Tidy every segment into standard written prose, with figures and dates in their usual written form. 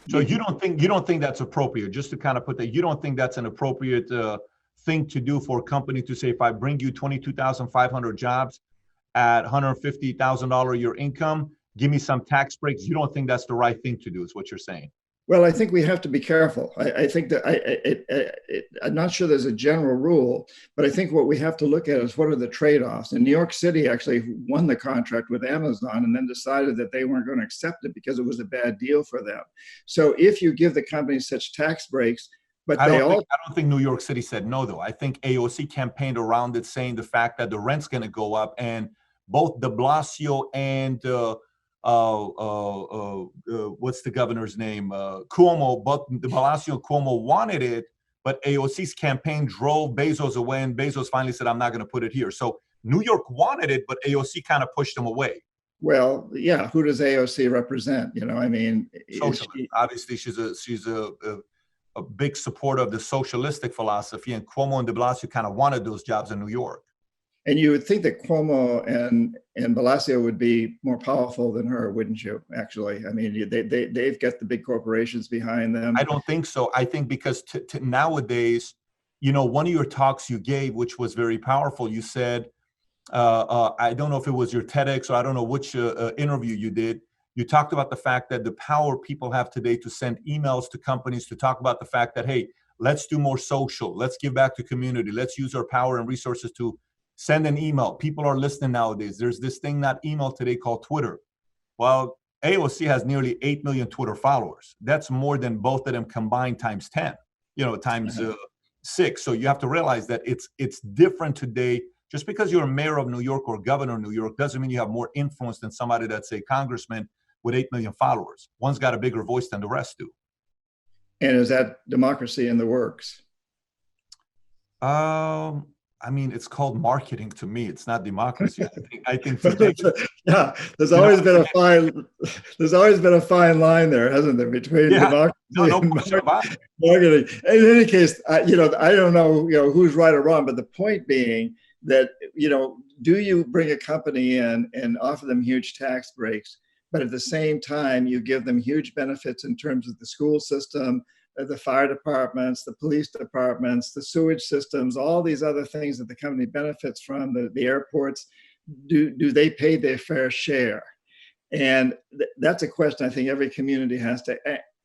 So you don't think that's appropriate? Just to kind of put that, you don't think that's an appropriate thing to do for a company to say, if I bring you 22,500 jobs at $150,000 a year income, give me some tax breaks. You don't think that's the right thing to do, is what you're saying? Well, I think we have to be careful. I think that I'm not sure there's a general rule, but I think what we have to look at is what are the trade-offs. And New York City actually won the contract with Amazon and then decided that they weren't going to accept it because it was a bad deal for them. So if you give the companies such tax breaks, but I don't think New York City said no, though. I think AOC campaigned around it, saying the fact that the rent's going to go up, and both de Blasio and what's the governor's name? Cuomo, both de Blasio and Cuomo wanted it, but AOC's campaign drove Bezos away, and Bezos finally said, I'm not going to put it here. So New York wanted it, but AOC kind of pushed them away. Well, yeah, who does AOC represent? I mean, Socialist. Obviously, she's a big supporter of the socialistic philosophy, and Cuomo and de Blasio kind of wanted those jobs in New York. And you would think that Cuomo and Blasio would be more powerful than her, wouldn't you? Actually, I mean, they've got the big corporations behind them. I don't think so. I think because nowadays, one of your talks you gave, which was very powerful, you said, I don't know if it was your TEDx or I don't know which interview you did. You talked about the fact that the power people have today to send emails to companies to talk about the fact that, hey, let's do more social. Let's give back to community. Let's use our power and resources to send an email. People are listening nowadays. There's this thing, not email today, called Twitter. Well, AOC has nearly 8 million Twitter followers. That's more than both of them combined times 10, times 6. So you have to realize that it's different today. Just because you're a mayor of New York or governor of New York doesn't mean you have more influence than somebody that's a congressman with 8 million followers. One's got a bigger voice than the rest do. And is that democracy in the works? I mean, it's called marketing to me. It's not democracy. I think yeah, there's always been a fine line there, hasn't there, between democracy and marketing. In any case, I don't know, who's right or wrong, but the point being that, do you bring a company in and offer them huge tax breaks, but at the same time, you give them huge benefits in terms of the school system, the fire departments, the police departments, the sewage systems, all these other things that the company benefits from, the airports, do they pay their fair share? And that's a question I think every community has to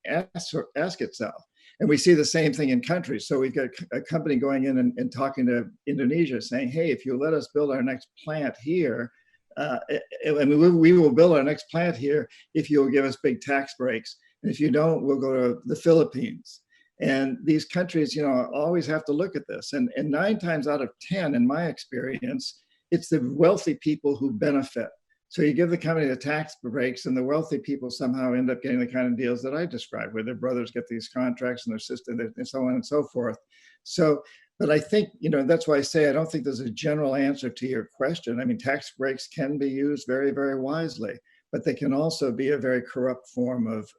ask itself. And we see the same thing in countries. So we've got a company going in and talking to Indonesia saying, hey, if you let us build our next plant here, we will build our next plant here if you'll give us big tax breaks. And if you don't, we'll go to the Philippines. And these countries, always have to look at this. And 9 times out of 10, in my experience, it's the wealthy people who benefit. So you give the company the tax breaks, and the wealthy people somehow end up getting the kind of deals that I described, where their brothers get these contracts and their sister, and so on and so forth. So, but I think, that's why I say I don't think there's a general answer to your question. I mean, tax breaks can be used very, very wisely, but they can also be a very corrupt form of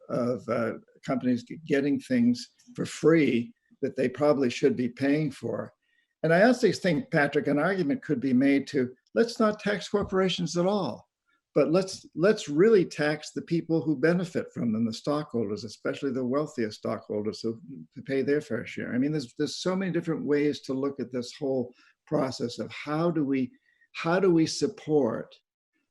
companies getting things for free that they probably should be paying for. And I also think, Patrick, an argument could be made to, let's not tax corporations at all, but let's really tax the people who benefit from them, the stockholders, especially the wealthiest stockholders, who pay their fair share. I mean, there's so many different ways to look at this whole process of how do we support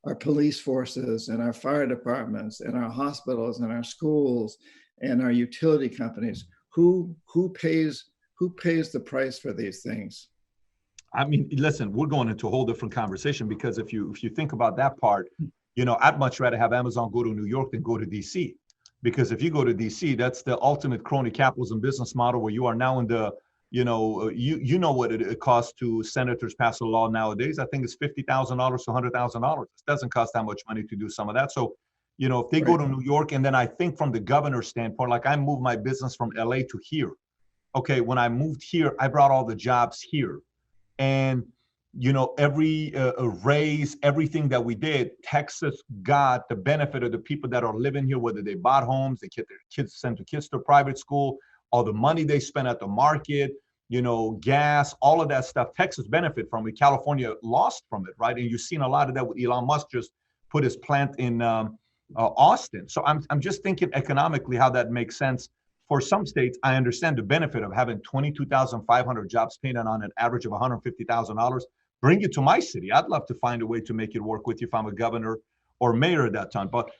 our police forces and our fire departments and our hospitals and our schools and our utility companies. Who pays the price for these things? I mean, listen, we're going into a whole different conversation, because if you think about that part, I'd much rather have Amazon go to New York than go to DC, because if you go to DC, that's the ultimate crony capitalism business model, where you are now in the, you know what it costs to senators pass a law nowadays. I think it's $50,000 to $100,000. It doesn't cost that much money to do some of that. So, if they go to New York, and then I think from the governor's standpoint, like I moved my business from LA to here. Okay, when I moved here, I brought all the jobs here. And, every raise, everything that we did, Texas got the benefit of the people that are living here, whether they bought homes, they get their kids sent kids to private school, all the money they spend at the market, gas, all of that stuff. Texas benefit from it. California lost from it, right? And you've seen a lot of that with Elon Musk just put his plant in Austin. So I'm just thinking economically how that makes sense. For some states, I understand the benefit of having 22,500 jobs painted on an average of $150,000. Bring it to my city. I'd love to find a way to make it work with you if I'm a governor or mayor at that time. But